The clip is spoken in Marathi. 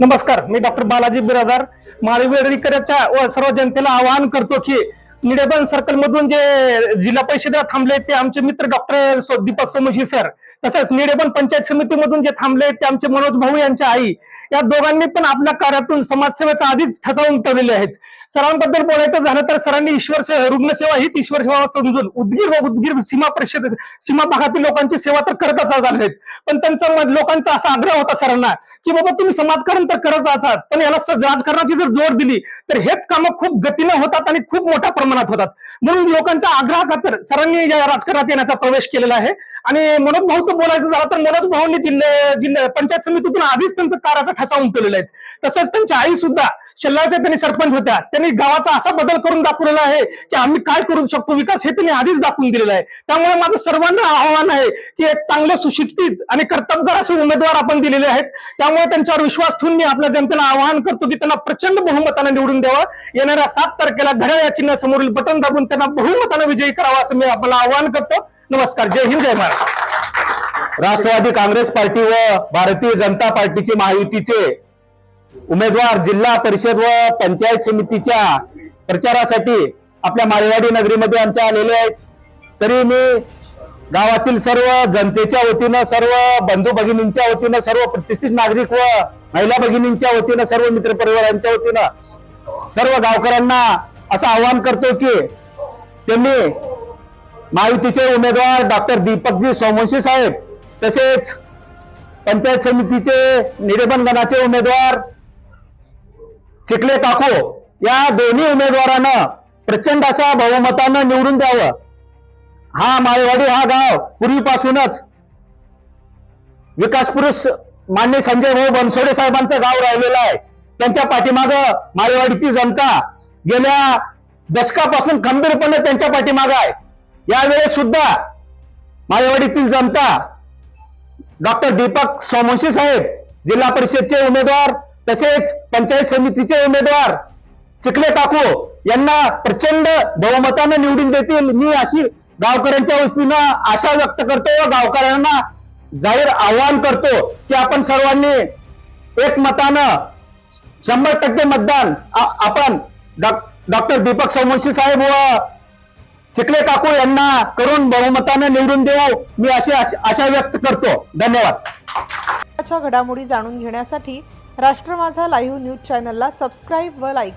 नमस्कार, मी डॉक्टर बालाजी बिरादार माळवेडकरांच्या व सर्व जनतेला आवाहन करतो की निडेबन सर्कल मधून जे जिल्हा परिषदेला थांबले ते आमचे मित्र डॉक्टर दीपक सोमशी सर, तसेच निडेबन पंचायत समितीमधून जे थांबले ते आमचे मनोज भाऊ यांच्या आई, या दोघांनी पण आपल्या कार्यातून समाजसेवेचा आधीच ठसा उमटवलेले आहेत. सरांबद्दल बोलायचं झालं तर सरांनी रुग्णसेवा हीच ईश्वर सेवा समजून उदगीर सीमा भागातील लोकांची सेवा तर करतच आहेत. पण त्यांचा लोकांचा असा आग्रह होता सरांना की बाबा तुम्ही समाजकारण तर करत आहात, पण याला राजकारणाची जर जोर दिली तर हेच कामं खूप गतीनं होतात आणि खूप मोठ्या प्रमाणात होतात. म्हणून लोकांच्या आग्रहाखातर सरांनी या राजकारणात येण्याचा प्रवेश केलेला आहे. आणि मनोज भाऊचं बोलायचं झालं तर मनोज भाऊंनी जिल्हा पंचायत समितीतून आधीच त्यांचं कार्याचा ठसा उमटवलेला आहे. तसंच त्यांच्या आई सुद्धा शल्लाच्या त्यांनी सरपंच होत्या, त्यांनी गावाचा असा बदल करून दाखवलेला आहे की आम्ही काय करू शकतो विकास हे त्यांनी आधीच दाखवून दिलेला आहे. त्यामुळे माझं सर्वांना आव्हान आहे की एक चांगले सुशिक्षित आणि कर्तबगार असे उमेदवार आपण दिलेले आहेत. त्यामुळे त्यांच्यावर विश्वास ठेवून मी आपल्या जनतेला आवाहन करतो की त्यांना प्रचंड बहुमताने निवडून द्यावं. येणाऱ्या 7 तारखेला घड्याळ या चिन्ह समोरील बटन दाबून त्यांना बहुमताने विजयी करावा असं मी आपल्याला आवाहन करतो. नमस्कार, जय हिंद, जय महाराष्ट्र. राष्ट्रवादी काँग्रेस पार्टी व भारतीय जनता पार्टीचे महायुतीचे उमेदवार जिल्हा परिषद व पंचायत समितीच्या प्रचारासाठी आपल्या माळेवाडी नगरीमध्ये आमच्या आलेले आहेत. तरी मी गावातील सर्व जनतेच्या वतीनं, सर्व बंधू भगिनींच्या वतीनं, सर्व प्रतिष्ठित नागरिक व महिला भगिनींच्या वतीनं, सर्व मित्रपरिवारांच्या वतीनं सर्व गावकऱ्यांना असं आवाहन करतो की त्यांनी महायुतीचे उमेदवार डॉक्टर दीपकजी सोमवंशी साहेब, तसेच पंचायत समितीचे निडेबन गणाचे उमेदवार चिखले काकू, या दोन्ही उमेदवारांना प्रचंड असा बहुमतानं निवडून द्यावं. हा माळेवाडी हा गाव पूर्वीपासूनच विकास पुरुष माननीय संजय भाऊ बनसोडे साहेबांचं गाव राहिलेलं आहे. त्यांच्या पाठीमागं माळेवाडीची जनता गेल्या दशकापासून खंबीरपणे त्यांच्या पाठीमागं आहे. यावेळेस सुद्धा माळेवाडीतील जनता डॉक्टर दीपक सोमवंशी साहेब, जिल्हा परिषदचे उमेदवार, तसेच पंचायत समितीचे उमेदवार चिखले काकू यांना प्रचंड बहुमतानं निवडून देतील, मी अशी गावकऱ्यांच्या वतीनं आशा व्यक्त करतो व गावकऱ्यांना जाहीर आवाहन करतो की आपण सर्वांनी एकमतानं 100% मतदान आपण डॉक्टर दीपक सोमवंशी साहेब व चिखले काकू यांना करून बहुमताने निवडून देऊ, मी अशी आशा व्यक्त करतो. धन्यवाद. घडामोडी जाणून घेण्यासाठी राष्ट्र माझा लाईव्ह न्यूज चॅनलला सबस्क्राईब व लाईक